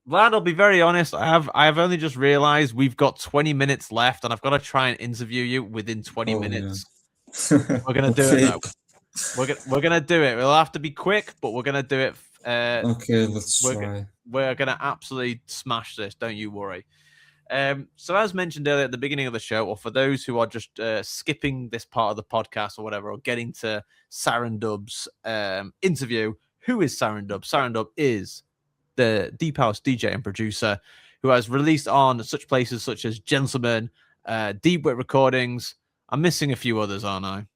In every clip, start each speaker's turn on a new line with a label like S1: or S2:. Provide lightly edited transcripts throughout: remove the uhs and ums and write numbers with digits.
S1: Vlad, I'll be very honest. I have only just realized we've got 20 minutes left, and I've got to try and interview you within 20
S2: Oh yeah.
S1: minutes. We're gonna do it
S2: Okay.
S1: though. We're gonna do it. We'll have to be quick, but we're gonna do it.
S2: Okay, let's
S1: We're
S2: try.
S1: we're gonna absolutely smash this. Don't you worry. So as mentioned earlier at the beginning of the show, or for those who are just skipping this part of the podcast or whatever, or getting to Sarandub's interview, who is Sarandub? Sarandub is the deep house DJ and producer who has released on such places such as Gentleman, DeepWit Recordings. I'm missing a few others, aren't I?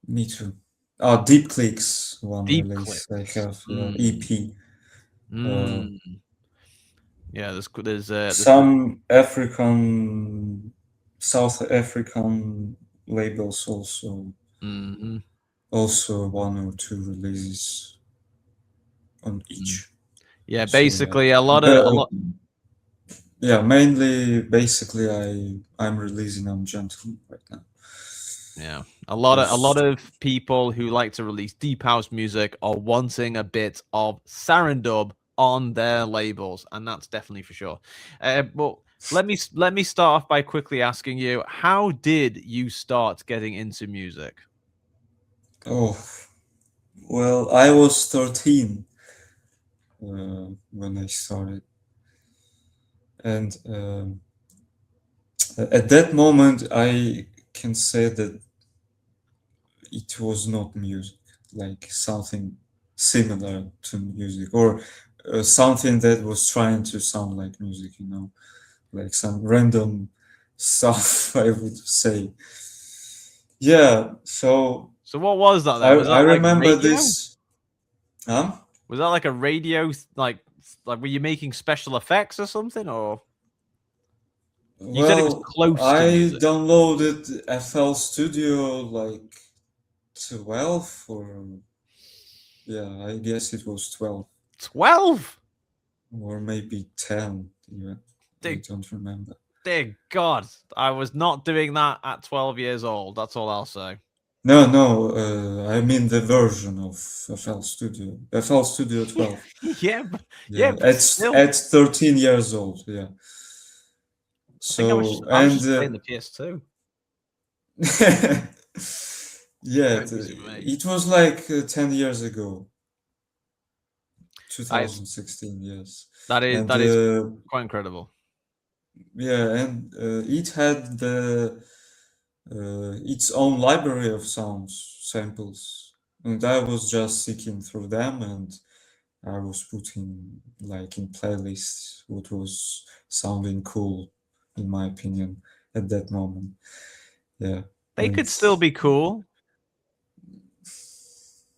S2: Me too. Oh, Deep Clicks one
S1: Deep
S2: release I
S1: Clicks.
S2: have EP.
S1: Yeah, there's
S2: Some African, South African labels also. Also one or two releases on each.
S1: Yeah, basically a lot of.
S2: Yeah, mainly basically I'm releasing on Gentleman right now.
S1: Yeah, a lot of people who like to release deep house music are wanting a bit of Sarandub on their labels, and that's definitely for sure. But let me start off by quickly asking you, how did you start getting into music?
S2: Oh, well, I was 13 when I started, and at that moment I can say that it was not music, like something similar to music, or something that was trying to sound like music, like some random stuff, I would say. Yeah, so
S1: what was that then?
S2: I,
S1: Was
S2: I
S1: that like
S2: remember
S1: radio?
S2: this. Huh?
S1: Was that like a radio, like were you making special effects or something, or you said it was
S2: Well,
S1: close to
S2: I
S1: music?
S2: downloaded FL Studio like 12 or yeah, I guess it was 12
S1: 12?
S2: or maybe 10 even. I don't remember.
S1: Dear God, I was not doing that at 12 years old. That's all I'll say.
S2: No, I mean the version of FL Studio. FL Studio 12.
S1: Yeah,
S2: Yeah,
S1: but still.
S2: at 13 years old, yeah.
S1: I think I was just playing the PS2.
S2: Yeah, it was like 10 years ago. 2016, yes.
S1: That is quite incredible.
S2: Yeah, and it had its own library of sounds, samples, and I was just seeking through them, and I was putting like in playlists what was sounding cool, in my opinion, at that moment. Yeah.
S1: They could still be cool.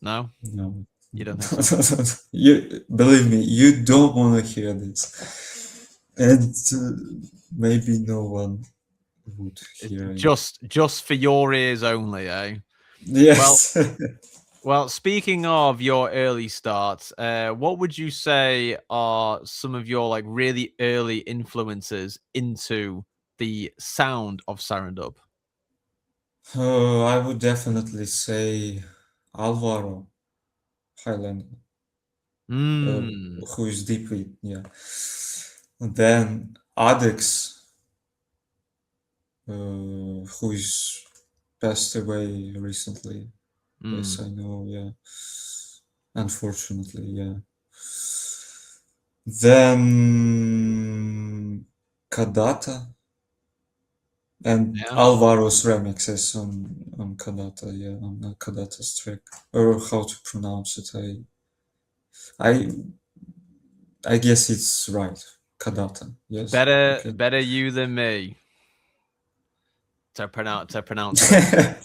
S1: No?
S2: No.
S1: You don't think so?
S2: You believe me, you don't want to hear this. And maybe no one would hear it.
S1: Just for your ears only, eh?
S2: Yes.
S1: Well, speaking of your early starts, what would you say are some of your like really early influences into the sound of Sarandub?
S2: I would definitely say Alvaro Highlander, who is DeepWit, yeah. And then Adex, who is passed away recently. Yes, I know, yeah. Unfortunately, yeah. Then Kadata and Alvaro's remixes on Kadata, yeah, on Kadata's track, or how to pronounce it. I guess it's right, Kadata. Yes.
S1: Better you than me to pronounce it.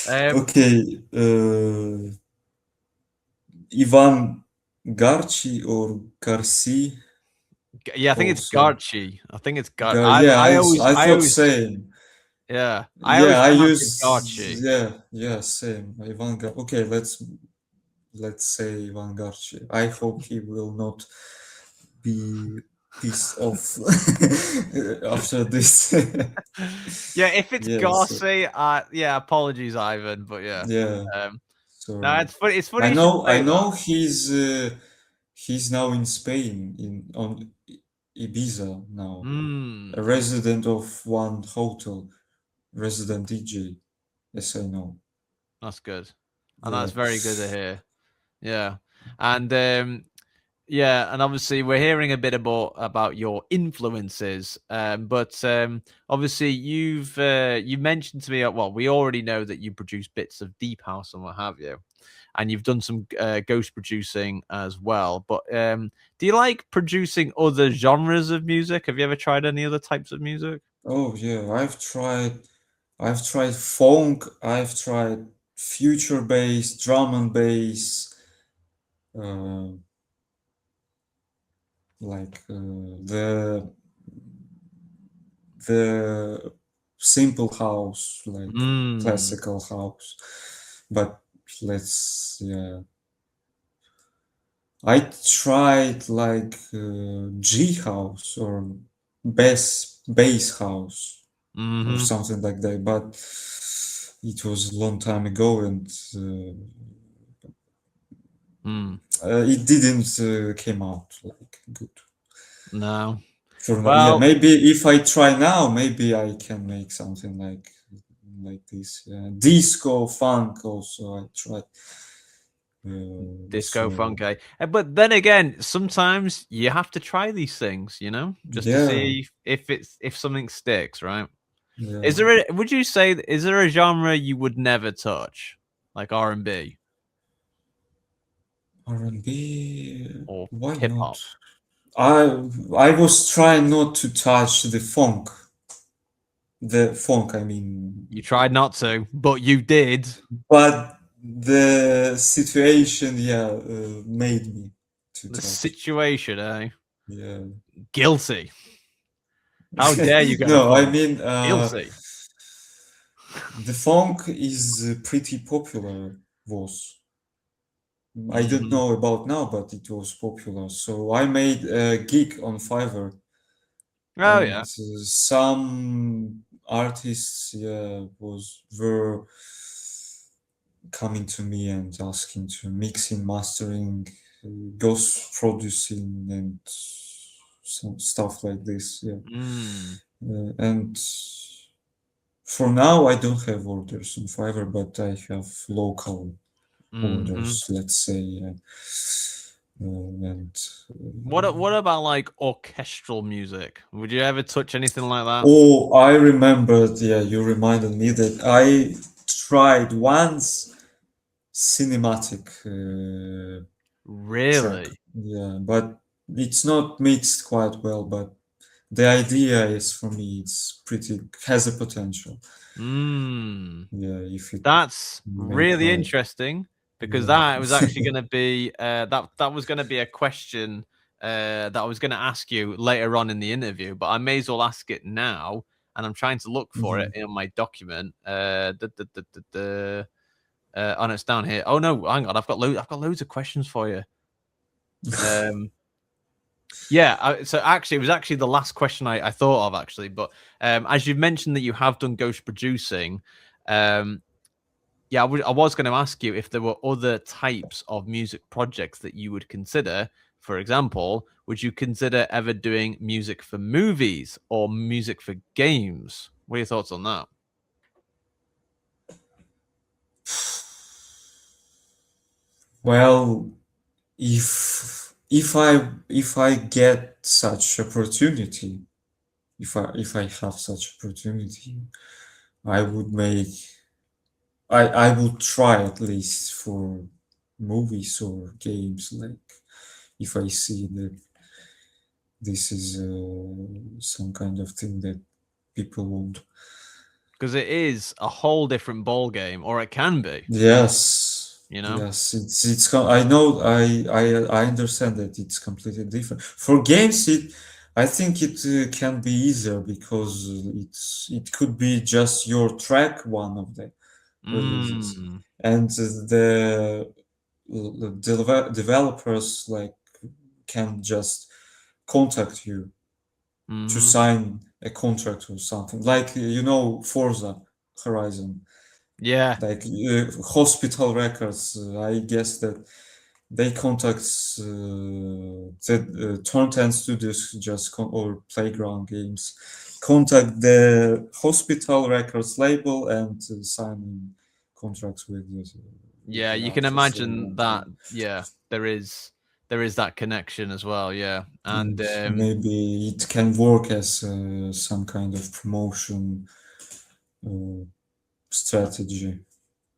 S2: Okay, Ivan Garci or Garci.
S1: Yeah, I think it's Garci. I think it's Garci.
S2: Yeah,
S1: I
S2: thought same.
S1: Yeah,
S2: I use
S1: Garci.
S2: Yeah, same. Ivan Garci. Okay, let's say Ivan Garci. I hope he will not be pissed off after this.
S1: Yeah, if it's Garci, yeah, apologies, Ivan, but yeah.
S2: Yeah.
S1: No, it's funny. It's funny.
S2: I know he's he's now in Spain, in on Ibiza now, a
S1: Mm,
S2: resident of one hotel, resident DJ, as I know.
S1: that's good. And
S2: Yeah.
S1: that's very good to hear. Yeah. And yeah, and obviously we're hearing a bit about your influences, but obviously you mentioned to me. Well, we already know that you produce bits of deep house and what have you, and you've done some ghost producing as well. But do you like producing other genres of music? Have you ever tried any other types of music?
S2: Oh yeah, I've tried funk, I've tried future bass, drum and bass, uh, like the simple house, like
S1: Mm,
S2: classical house. But let's yeah, I tried like G house or bass house or
S1: mm-hmm,
S2: something like that, but it was a long time ago, and
S1: mm.
S2: it didn't came out like good.
S1: No.
S2: For now, yeah,
S1: Well,
S2: maybe if I try now, maybe I can make something like this. Yeah. Disco funk also I tried.
S1: disco
S2: So
S1: funky. But then again, sometimes you have to try these things, just to
S2: yeah,
S1: see if something sticks, right?
S2: yeah,
S1: Is there would you say is there a genre you would never touch? Like R&B
S2: R&B.
S1: or
S2: Why
S1: hip
S2: not?
S1: hop?
S2: I was trying not to touch the funk. The funk, I mean,
S1: You tried not to, but you did.
S2: but the situation, yeah, made me to
S1: The
S2: touch.
S1: situation, eh?
S2: Yeah.
S1: Guilty. How dare you go to
S2: No, I
S1: funk?
S2: mean,
S1: Guilty.
S2: the funk is pretty popular. Was I don't
S1: Hmm.
S2: know about now, but it was popular. So I made a gig on Fiverr,
S1: Oh
S2: and
S1: yeah.
S2: some artists, yeah, were coming to me and asking to mixing, mastering, ghost producing, and some stuff like this. Yeah,
S1: Mm.
S2: and for now, I don't have orders on Fiverr, but I have local
S1: Hmm.
S2: orders, let's say, and
S1: What about like orchestral music? Would you ever touch anything like that?
S2: oh, I remembered. Yeah, you reminded me that I tried once cinematic track.
S1: Really?
S2: Yeah, but it's not mixed quite well. But the idea is for me, it's pretty has a potential.
S1: Mm.
S2: Yeah, if it
S1: That's
S2: made
S1: really
S2: right.
S1: interesting because
S2: Yeah.
S1: that was actually going to be that was going to be a question that I was going to ask you later on in the interview, but I may as well ask it now. And I'm trying to look for it
S2: Mhm.
S1: in my document. Oh, no, it's down here. Oh no, hang on, I've got loads of questions for you. Um, yeah, so actually, it was actually the last question I thought of actually, but as you've mentioned that you have done ghost producing, um, yeah, I was going to ask you if there were other types of music projects that you would consider. For example, would you consider ever doing music for movies or music for games? What are your thoughts on that?
S2: Well, if I get such opportunity, if I have such opportunity, I would make I would try at least for movies or games, like if I see that this is some kind of thing that people want.
S1: Because it is a whole different ball game, or it can be.
S2: Yes,
S1: You know.
S2: yes, I know, I understand that it's completely different. For games, I think it can be easier because it could be just your track, one of the releases,
S1: Mm,
S2: and the developers like can just contact you to
S1: hmm.
S2: sign a contract or something, like Forza Horizon,
S1: Yeah.
S2: like hospital records. I guess that they contact the Turntime Studios or Playground Games, contact the Hospital Records label and sign contracts with
S1: Yeah,
S2: the
S1: you can
S2: artists.
S1: imagine that. Yeah, there is that connection as well. Yeah, and
S2: And maybe it can work as some kind of promotion uh, strategy.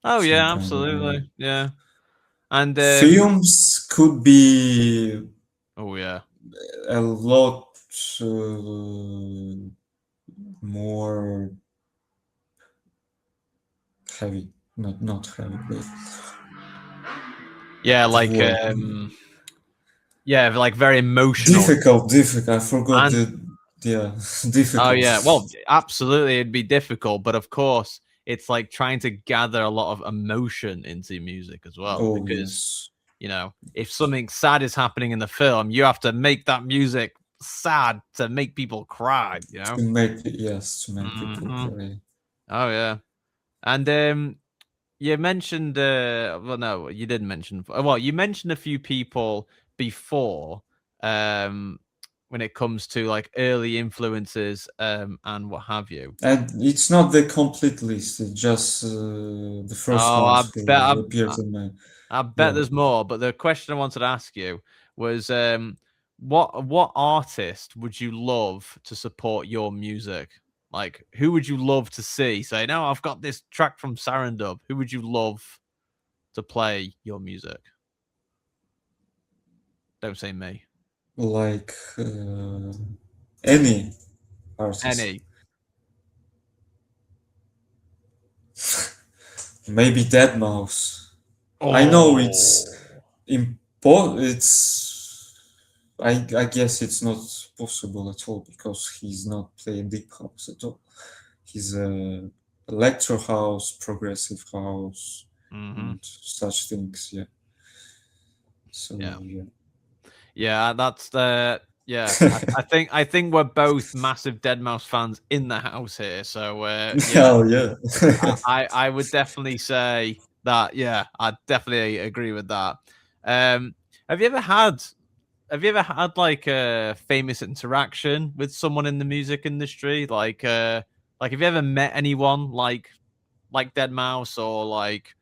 S1: oh
S2: Some
S1: yeah,
S2: kind of
S1: absolutely. Yeah, and
S2: films could be
S1: oh yeah,
S2: a lot uh, more heavy. Not heavy, but
S1: yeah,
S2: the
S1: like
S2: word
S1: yeah, like very emotional.
S2: difficult. I forgot
S1: And
S2: the yeah
S1: oh
S2: difficult.
S1: yeah, well, absolutely, it'd be difficult, but of course, it's like trying to gather a lot of emotion into music as well,
S2: Oh
S1: because
S2: yes,
S1: if something sad is happening in the film, you have to make that music sad to make people cry.
S2: to make people
S1: Hmm.
S2: cry.
S1: Oh yeah, and you mentioned, well, no, you didn't mention. Well, you mentioned a few people before, um, when it comes to like early influences, and what have you.
S2: And it's not the complete list. It's just the first
S1: Oh,
S2: ones who appeared in my
S1: I bet
S2: yeah.
S1: there's more. But the question I wanted to ask you was, what artist would you love to support your music? Like, who would you love to see? Say, no, I've got this track from Sarandub. Who would you love to play your music? Don't say me.
S2: Like any artist.
S1: Any.
S2: Maybe Dead Mouse. I know it's
S1: Oh.
S2: it's I guess it's not possible at all because he's not playing deep house at all. He's a electro house, progressive house,
S1: Hmm.
S2: and such things. Yeah. So
S1: Yeah.
S2: yeah.
S1: Yeah, that's the yeah. I think we're both massive Dead Mouse fans in the house here. So yeah,
S2: Oh yeah.
S1: I would definitely say that. Yeah, I definitely agree with that. Um, have you ever had like a famous interaction with someone in the music industry? Like have you ever met anyone like Dead Mouse or like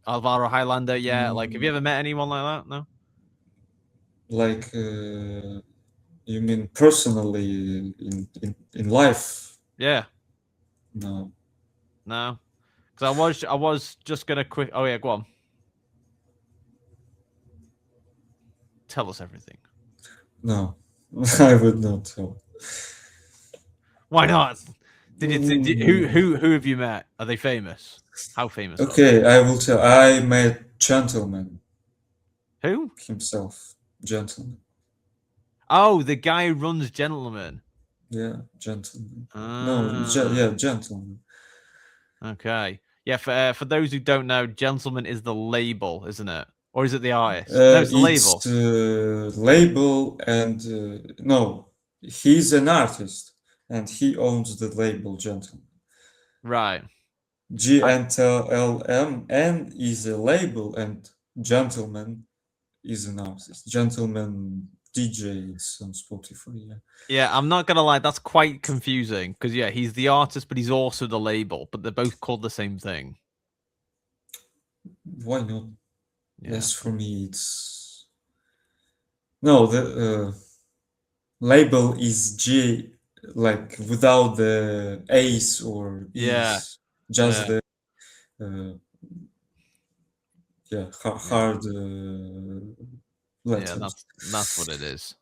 S1: Alvaro Highlander? Yeah, like have you
S2: Mm,
S1: ever met anyone like that? No.
S2: like you mean personally in life?
S1: Yeah.
S2: No,
S1: No. Because I was just gonna quick. Oh yeah, go on. Tell us everything.
S2: no, I would not tell.
S1: Why not? Who
S2: Mm,
S1: who have you met? Are they famous? How famous are they?
S2: okay, I will tell. I met gentleman
S1: Who?
S2: himself. Gentleman.
S1: Oh, the guy who runs Gentleman.
S2: Yeah, gentleman. No,
S1: Ah,
S2: yeah, gentleman.
S1: okay. Yeah, for those who don't know, Gentleman is the label, isn't it? Or is it the artist? No, it's the
S2: It's
S1: label.
S2: label and no, he's an artist and he owns the label Gentleman.
S1: Right. I,
S2: GNTLM is a label and Gentleman is an artist. Gentleman DJ is on Spotify. Yeah.
S1: yeah, I'm not gonna lie, that's quite confusing because yeah, he's the artist, but he's also the label, but they're both called the same thing.
S2: Why not?
S1: Yeah.
S2: Yes, for me it's no the label is G like without the A's or
S1: Yeah.
S2: E's, just
S1: Yeah.
S2: the uh, yeah
S1: Yeah.
S2: hard
S1: Yeah,
S2: letters.
S1: that's what it is.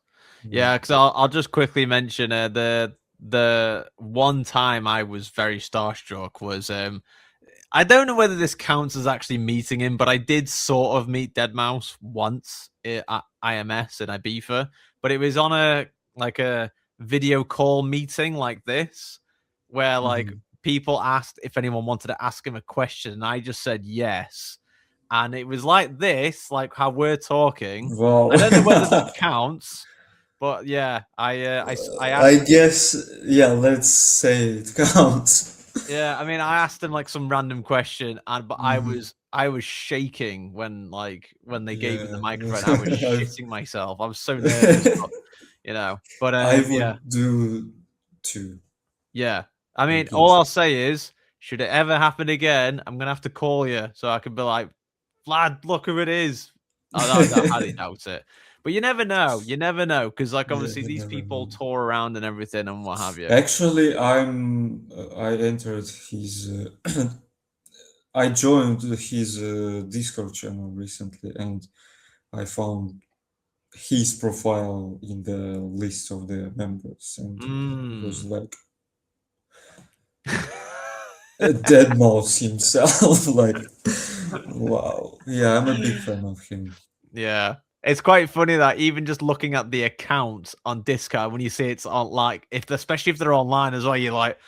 S2: Yeah.
S1: Yeah, because I'll just quickly mention the one time I was very starstruck was I don't know whether this counts as actually meeting him, but I did sort of meet Dead Mouse once at IMS in Ibiza, but it was on a video call meeting like this, where like
S2: Mhm.
S1: people asked if anyone wanted to ask him a question, and I just said yes, and it was like this, like how we're talking.
S2: Wow.
S1: I don't know whether that counts, but yeah, I
S2: I
S1: asked.
S2: guess yeah. Let's say it counts.
S1: Yeah, I mean, I asked him like some random question, and but I
S2: Mhm.
S1: was I was shaking when they gave me the
S2: Yeah.
S1: microphone. I was
S2: I've-
S1: shitting myself. I was so nervous, but
S2: I
S1: yeah,
S2: would do too,
S1: yeah. I
S2: I
S1: mean, all
S2: guess.
S1: I'll say is, should it ever happen again, I'm gonna have to call you so I can be like, Vlad, look who it is. I highly doubt it, but you never know. You never know because
S2: Yeah,
S1: obviously
S2: you
S1: these
S2: never
S1: people
S2: know.
S1: tour around and everything and what have you.
S2: Actually, I entered his I joined his Discord channel recently, and I found his profile in the list of the members, and it was
S1: Mm.
S2: like a dead mouse himself. Like, wow. Yeah, I'm a big fan of him.
S1: Yeah. It's quite funny that even just looking at the account on Discord, when you see it's on, like, especially if they're online as well, you're like,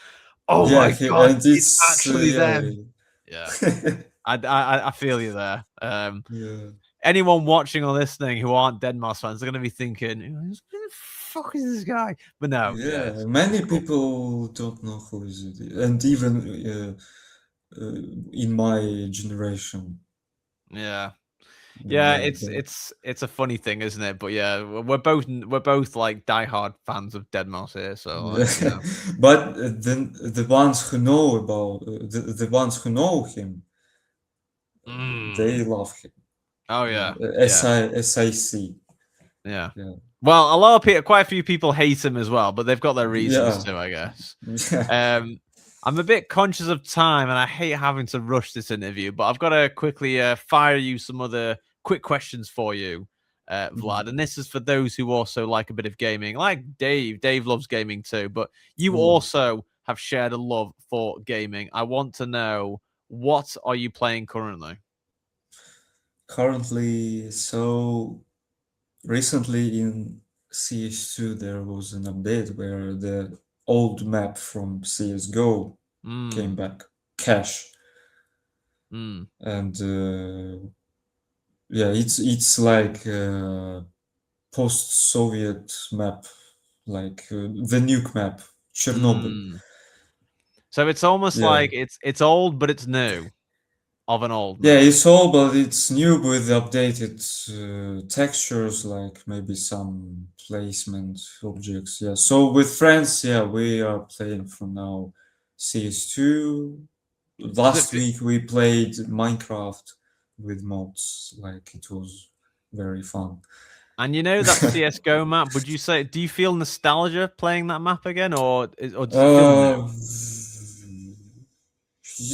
S1: oh
S2: Yeah,
S1: my God,
S2: and
S1: it's
S2: it's
S1: actually them. Yeah. I feel you there.
S2: yeah,
S1: Anyone watching or listening who aren't Deadmau5 fans are going to be thinking, who the fuck is this guy? But no, yeah,
S2: yeah.
S1: it's
S2: Many
S1: cool.
S2: people don't know who is it, and even in my generation,
S1: Yeah. Yeah,
S2: yeah,
S1: it's a funny thing, isn't it? But yeah, we're both like diehard fans of Deadmau5 here, so
S2: yeah. But then the ones who know about the ones who know him, they
S1: Mm.
S2: love him.
S1: Oh
S2: Yeah,
S1: yeah, yeah,
S2: as I see.
S1: yeah.
S2: Yeah,
S1: Well, a lot of people, quite a few people hate him as well, but they've got their reasons
S2: yeah,
S1: too, I guess.
S2: yeah.
S1: I'm a bit conscious of time, and I hate having to rush this interview, but I've got to quickly fire you some other quick questions for you, Vlad.
S2: Mhm.
S1: And this is for those who also like a bit of gaming, like Dave. Dave loves gaming too, but you
S2: Oh,
S1: also have shared a love for gaming. I want to know, what are you playing currently?
S2: currently, so recently in CS2 there was an update where the old map from CS:GO came
S1: Mm,
S2: back, cache,
S1: mm,
S2: and yeah, it's like post-Soviet map, like the nuke map, Chernobyl.
S1: mm. So it's almost
S2: Yeah,
S1: like it's old, but it's new of an old
S2: yeah,
S1: map.
S2: it's all, but it's new with updated textures, like maybe some placement objects. Yeah, so with friends, yeah, we are playing for now CS2.
S1: Does it?
S2: Last week we played Minecraft with mods, like it was very fun.
S1: And you know that CS:GO map? Would you say? Do you feel nostalgia playing that map again, or does it feel new?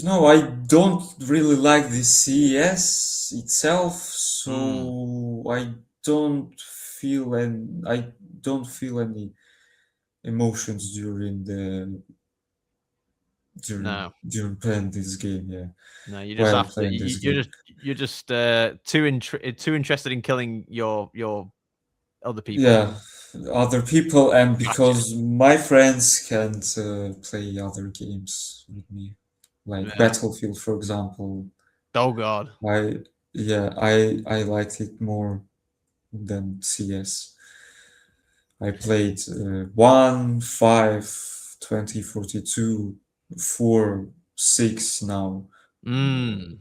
S2: Uh, I don't really like the CES itself,
S1: Mm,
S2: so I don't feel any emotions
S1: no,
S2: during playing this game. Yeah,
S1: no. You just
S2: while
S1: have to.
S2: playing this
S1: You're
S2: game.
S1: just too interested in killing your other people.
S2: Yeah, other people, and
S1: Gotcha.
S2: because my friends can't play other games with me, like
S1: Yeah.
S2: Battlefield, for example.
S1: Oh God.
S2: I I liked it more than CS. I played 1, 5, 2042, 4, 6 now.
S1: Mm.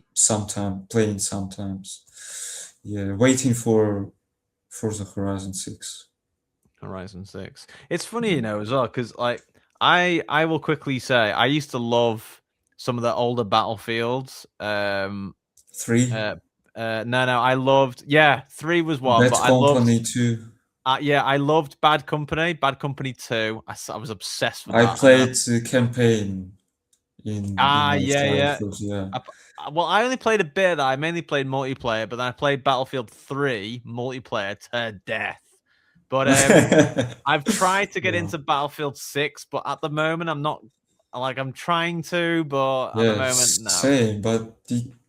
S2: Playing sometimes. Yeah, waiting for Forza Horizon 6.
S1: Horizon 6. It's funny, as well, because like I will quickly say I used to love some of the older battlefields.
S2: 3,
S1: Uh, no, I loved. Yeah, 3 was one, but
S2: Bad
S1: I loved.
S2: Company 2.
S1: Yeah, I loved Bad Company. Bad Company 2. I was obsessed with
S2: I
S1: that, and then
S2: played the campaign in my
S1: yeah, yeah.
S2: childhood, yeah.
S1: Well, I only played a bit of that. I mainly played multiplayer, but then I played Battlefield 3 multiplayer to death. But I've tried to get
S2: Yeah.
S1: into Battlefield 6, but at the moment I'm not, like, I'm trying to, but at the
S2: Yeah,
S1: moment, no.
S2: same, but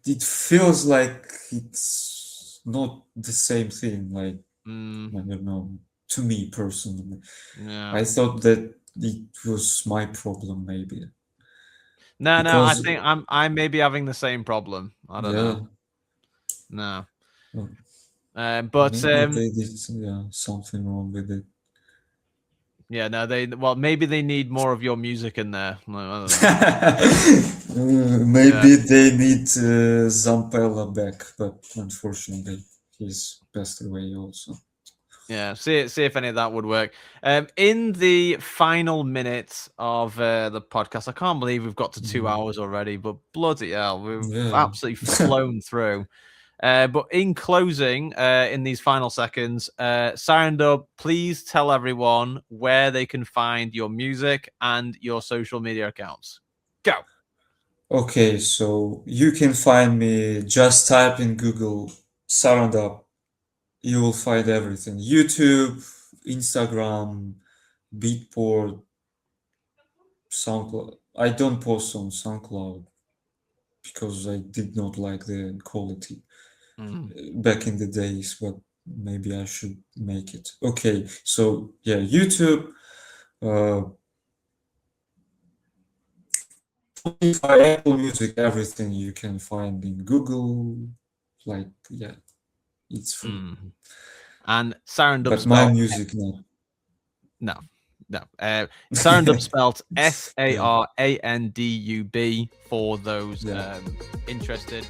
S2: it feels like it's not the same thing, like,
S1: Mm,
S2: I don't know, to me personally.
S1: yeah.
S2: I thought that it was my problem, maybe.
S1: No, I
S2: Because,
S1: think I may be having the same problem. I don't know.
S2: yeah,
S1: No.
S2: well,
S1: But
S2: maybe they did, yeah, something wrong with it.
S1: Yeah, no, maybe they need more of your music in there. I don't know.
S2: Maybe they need Zampella back, but unfortunately, he's passed away also.
S1: Yeah, see if any of that would work. In the final minutes of the podcast, I can't believe we've got to 2 hours already, but bloody hell, we've absolutely flown through. But in closing, in these final seconds, Sarandub, please tell everyone where they can find your music and your social media accounts. Go.
S2: Okay, so you can find me, just type in Google Sarandub. You will find everything. YouTube, Instagram, Beatport, SoundCloud. I don't post on SoundCloud because I did not like the quality back in the days, but maybe I should make it. Okay, so yeah, YouTube, Spotify, Apple Music, everything you can find in Google. Like, yeah, it's free.
S1: And Sarandub
S2: But my music, no.
S1: No. Sarandub spelled Sarandub for those interested.